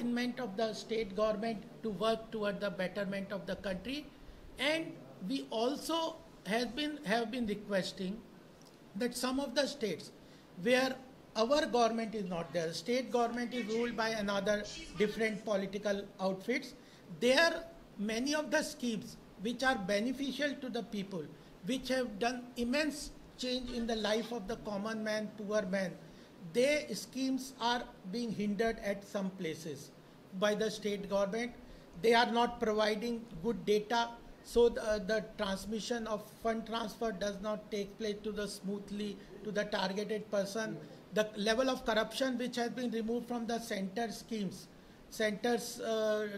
alignment of the state government to work toward the betterment of the country. And we also have been requesting that some of the states where our government is not there, state government is ruled by another different political outfits, there many of the schemes which are beneficial to the people, which have done immense change in the life of the common man, poor man, their schemes are being hindered at some places by the state government. They are not providing good data, so the transmission of fund transfer does not take place to the smoothly to the targeted person. The level of corruption which has been removed from the center schemes, center's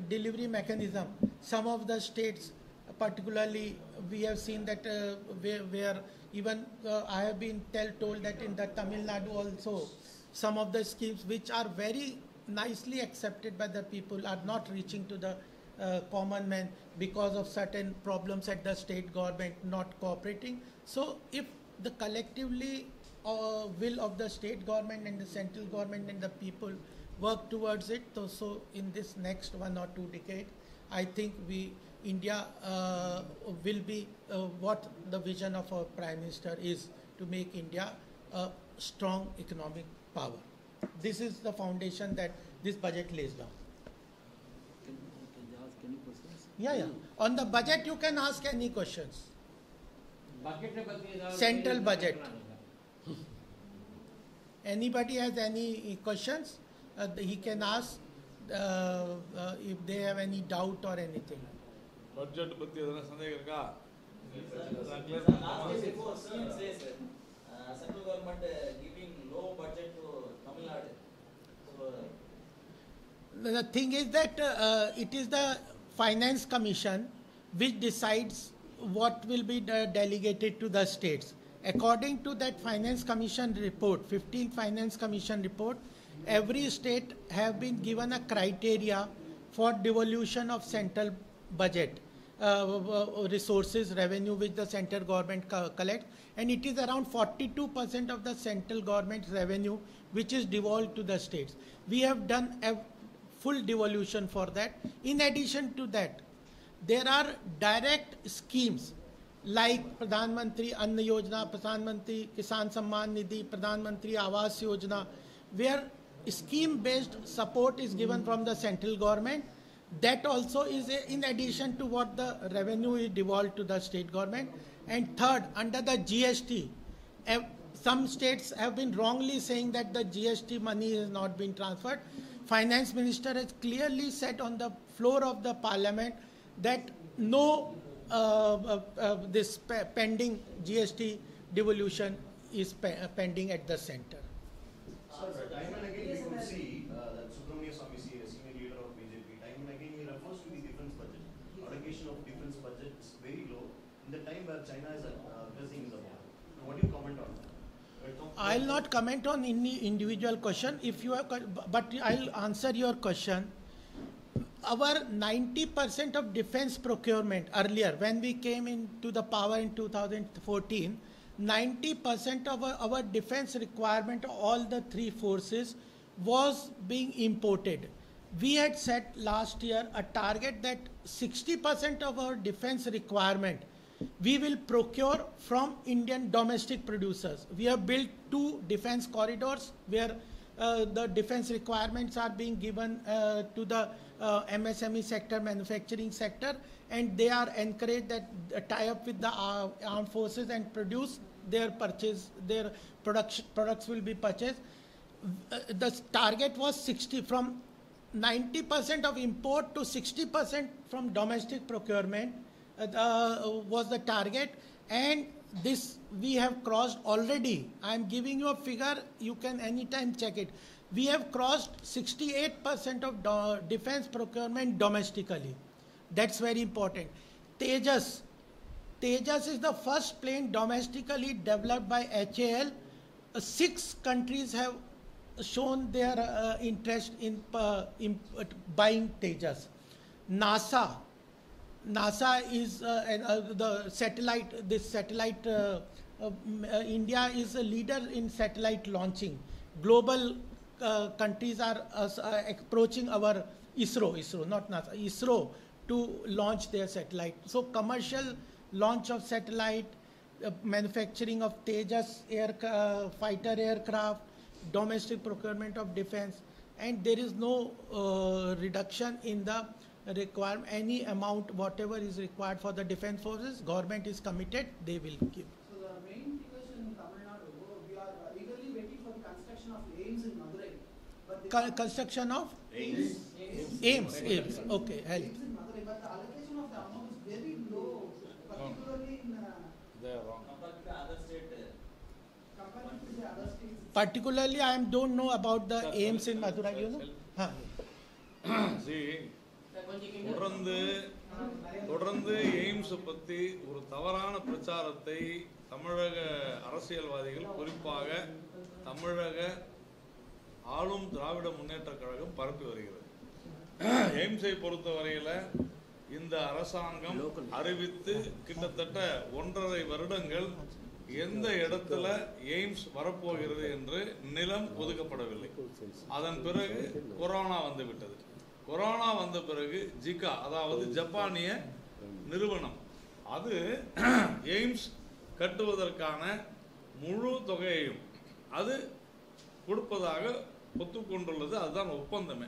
delivery mechanism, some of the states, particularly we have seen that where even I have been told that in the Tamil Nadu also, some of the schemes which are very nicely accepted by the people are not reaching to the common man because of certain problems at the state government not cooperating. So if the collectively will of the state government and the central government and the people work towards it, so in this next 1 or 2 decades, I think India will be what the vision of our Prime Minister is, to make India a strong economic power. This is the foundation that this budget lays down. Can you ask any questions? Yeah. On the budget, you can ask any questions. Central budget. Anybody has any questions, he can ask if they have any doubt or anything. Budget ಬಗ್ಗೆ ಅದರ ಸಂದೇಹ ಇರಕಾ? Before CM says central government giving low budget to Tamil Nadu. So, the thing is that it is the Finance Commission which decides what will be delegated to the states. According to that Finance Commission report, 15th Finance Commission report, every state have been given a criteria for devolution of central budget resources, revenue which the central government collects, and it is around 42% of the central government's revenue which is devolved to the states. We have done a full devolution for that. In addition to that, there are direct schemes like Pradhan Mantri Anna Yojana, Pradhan Mantri Kisan Samman Nidhi, Pradhan Mantri Awas Yojana, where scheme-based support is given from the central government. That also is in addition to what the revenue is devolved to the state government. And third, under the GST, some states have been wrongly saying that the GST money has not been transferred. Finance Minister has clearly said on the floor of the Parliament that no this pending GST devolution is pending at the center. Sir, time and again we could see that Subramania Swamy, senior leader of BJP, time and again he refers to the defense budget. Allocation of defense budget is very low in the time where China is aggressing in the war. What do you comment on that? I'll not comment on any individual question. If you have, but I'll answer your question. Our 90% of defense procurement earlier, when we came into the power in 2014, 90% of our defense requirement, all the three forces, was being imported. We had set last year a target that 60% of our defense requirement we will procure from Indian domestic producers. We have built 2 defense corridors where the defense requirements are being given to the MSME sector, manufacturing sector, and they are encouraged that tie up with the armed forces and produce their products will be purchased. The target was 60, from 90% of import to 60% from domestic procurement was the target, and this we have crossed already. I am giving you a figure, you can anytime check it. We have crossed 68% of defense procurement domestically. That's very important. Tejas is the first plane domestically developed by HAL. 6 countries have shown their interest in buying Tejas. NASA is the satellite. India is a leader in satellite launching. Global countries are approaching our ISRO, not NASA, ISRO to launch their satellite. So commercial launch of satellite, manufacturing of Tejas fighter aircraft, domestic procurement of defense, and there is no reduction in the requirement, any amount, whatever is required for the defense forces, government is committed, they will give. So the main because in Tamil Nadu, we are eagerly waiting for the construction of AIMS in Madurai. But Construction of Aims. AIMS, okay, health. AIMS in Madurai, but the allocation of the amount is very low, particularly in They are wrong. Compared to the other state, compared to the other states. Particularly, I don't know about the AIMS in Madurai, you know. Huh. See, தொடர்ந்து AIIMS பற்றி ஒரு தவறான பிரச்சாரத்தை தமிழக அரசியல்வாதிகள், குறிப்பாக தமிழக ஆளும் திராவிட முன்னேற்றக் கழகம் பரப்பி வருகிறது. எய்ம்ஸை பொறுத்தவரையில் இந்த அரசாங்கம் அறிவித்து கிட்டத்தட்ட 1.5 வருடங்கள் எந்த இடத்துல எய்ம்ஸ் வரப்போகிறது என்று நிலம் ஒதுக்கப்படவில்லை. அதன் பிறகு கொரோனா வந்துவிட்டது. கொரோனா வந்த பிறகு ஜிகா, அதாவது ஜப்பானிய நிறுவனம், அது எய்ம்ஸ் கட்டுவதற்கான முழு தொகையையும் அது கொடுப்பதாக ஒத்துக்கொண்டுள்ளது. அதுதான் ஒப்பந்தமே.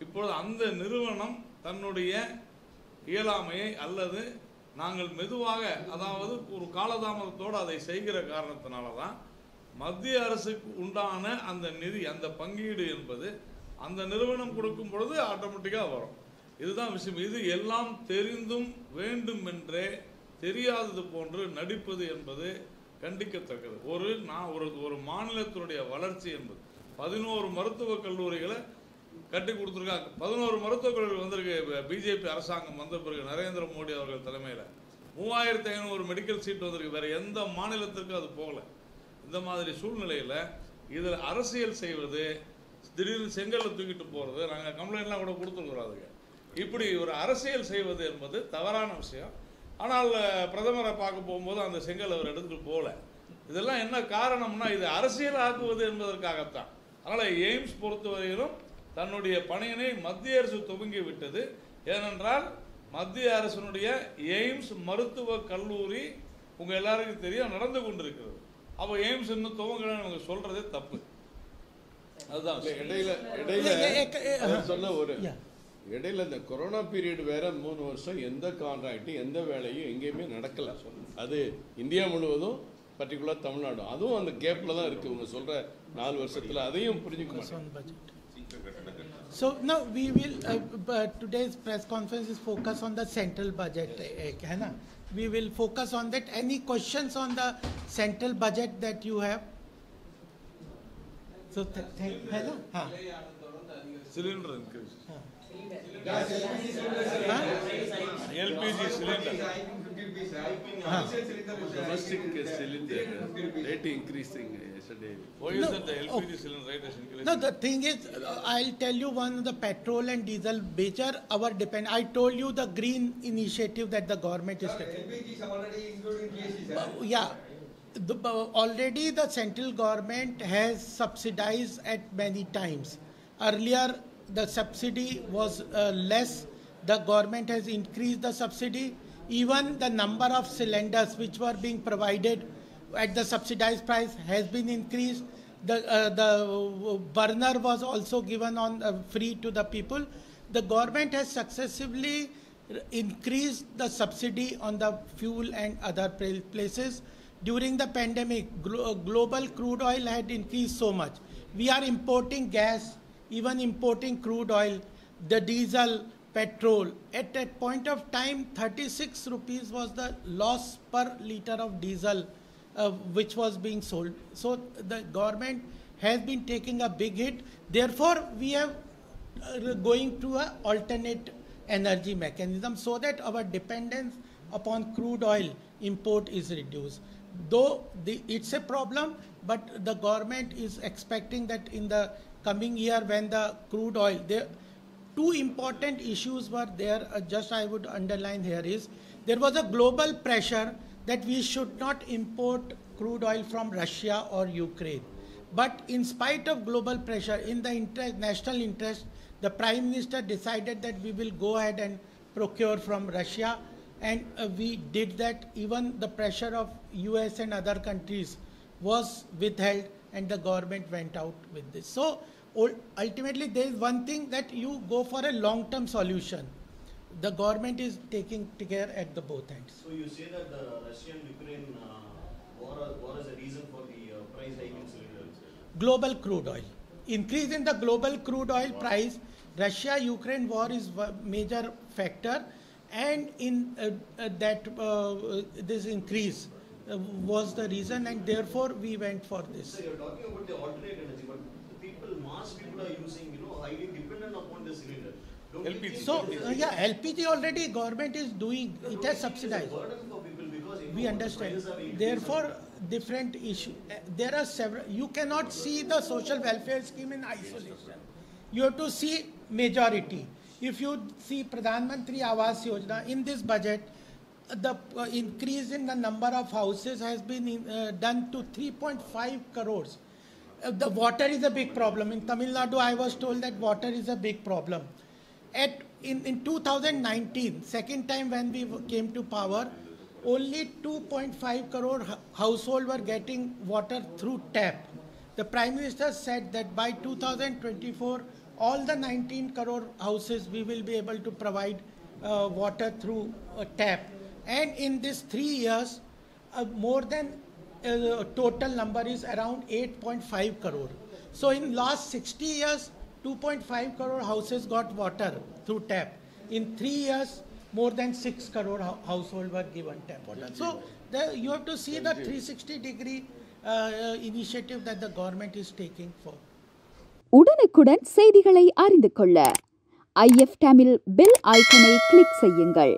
இப்பொழுது அந்த நிறுவனம் தன்னுடைய இயலாமையை அல்லது நாங்கள் மெதுவாக, அதாவது ஒரு காலதாமதத்தோடு அதை செய்கிற காரணத்தினால தான் மத்திய அரசுக்கு உண்டான அந்த நிதி, அந்த பங்கீடு என்பது அந்த நிறுவனம் கொடுக்கும் பொழுது ஆட்டோமேட்டிக்காக வரும். இதுதான் விஷயம். இது எல்லாம் தெரிந்தும் வேண்டும் என்றே தெரியாதது போன்று நடிப்பது என்பது கண்டிக்கத்தக்கது. ஒரு மாநிலத்தினுடைய வளர்ச்சி என்பது 11 மருத்துவக் கல்லூரிகளை கட்டி கொடுத்துருக்காங்க. 11 மருத்துவக் கல்லூரி வந்திருக்கு. பிஜேபி அரசாங்கம் வந்த பிறகு நரேந்திர மோடி அவர்கள் தலைமையில் 3500 மெடிக்கல் சீட் வந்திருக்கு. வேற எந்த மாநிலத்திற்கும் அது போகல. இந்த மாதிரி சூழ்நிலையில் இதில் அரசியல் செய்வது, திடீர்னு செங்கல்ல தூக்கிட்டு போகிறது, நாங்கள் கம்ப்ளைண்ட்லாம் கூட கொடுத்துருக்குறோம். அதுக்கு இப்படி ஒரு அரசியல் செய்வது என்பது தவறான விஷயம். ஆனால் பிரதமரை பார்க்க போகும்போது அந்த செங்கல் அவர் எடுத்துகிட்டு போகல. இதெல்லாம் என்ன காரணம்னா, இது அரசியல் ஆக்குவது என்பதற்காகத்தான். அதனால் எய்ம்ஸ் பொறுத்தவரையிலும் தன்னுடைய பணியினை மத்திய அரசு துவங்கி விட்டது. ஏனென்றால் மத்திய அரசினுடைய எய்ம்ஸ் மருத்துவ கல்லூரி உங்கள் எல்லாருக்கும் தெரியும் நடந்து கொண்டிருக்கிறது. அப்போ எய்ம்ஸ் இன்னும் துவங்கலன்னு அவங்க சொல்றதே தப்பு. அதுதான் இடையில இந்த கொரோனா பீரியட் வேற 3 வருஷம் எந்த கான்ட்ராக்டும் எந்த வேலையும் எங்கேயுமே நடக்கல. அது இந்தியா முழுவதும், பர்டிகுலர் தமிழ்நாடு, அதுவும் அந்த கேப்ல தான் இருக்கு. உங்க சொல்ற 4 வருஷத்துல அதையும் புரிஞ்சுக்க. So now we will today's press conference is focused on the central budget. है ना? We will focus on that. Any questions on the central budget that you have? So है ना? हाँ. Cylinder increase. LPG cylinder. Domestic cylinder rate increasing yesterday. Why is that the LPG cylinder rate is increasing? No, the thing is, I'll tell you one, the petrol and diesel major our depend. I told you the green initiative that the government is taking. LPG is already included in GST, sir. Yeah. Already the central government has subsidized at many times. Earlier, the subsidy was less. The government has increased the subsidy. Even the number of cylinders which were being provided at the subsidized price has been increased. The burner was also given on free to the people. The government has successively increased the subsidy on the fuel and other places. During the pandemic, global crude oil had increased so much. We are importing gas, even importing crude oil, the diesel, petrol. At that point of time, 36 rupees was the loss per liter of diesel which was being sold. So the government has been taking a big hit. Therefore, we have going to an alternate energy mechanism so that our dependence upon crude oil import is reduced. Though it's a problem, but the government is expecting that in the coming year when the crude oil, there 2 important issues were there, just I would underline here is, there was a global pressure that we should not import crude oil from Russia or Ukraine. But in spite of global pressure, in the national interest, the Prime Minister decided that we will go ahead and procure from Russia, and we did that. Even the pressure of US and other countries was withheld, and the government went out with this. So ultimately there is one thing, that you go for a long-term solution. The government is taking care at the both ends. So you say that the Russian-Ukraine war is the reason for the price hike in cylinder? Global crude oil. Increase in the global crude oil price. Russia-Ukraine war is a major factor, and in this increase was the reason, and therefore we went for this. So you're talking about the alternate energy, but mass people are using, highly dependent upon the cylinder. LPG. So LPG already government is doing, it has subsidized. Burden for people because We understand. Therefore, different issue. There are several. You cannot see the social welfare scheme in isolation. You have to see majority. If you see Pradhan Mantri Awas Yojana, in this budget, the increase in the number of houses has been done to 3.5 crores. The water is a big problem. In Tamil Nadu, I was told that water is a big problem. In 2019, second time when we came to power, only 2.5 crore households were getting water through tap. The Prime Minister said that by 2024, all the 19 crore houses we will be able to provide water through tap. And in these 3 years, more than total number is around 8.5 crore. So in last 60 years, 2.5 crore houses got water through tap. In 3 years, more than 6 crore households were given tap water. So you have to see the 360-degree initiative that the government is taking for. உடனுக்குடன் செய்திகளை அறிந்து கொள்ள IF Tamil bell ஐகானை click செய்யுங்கள்.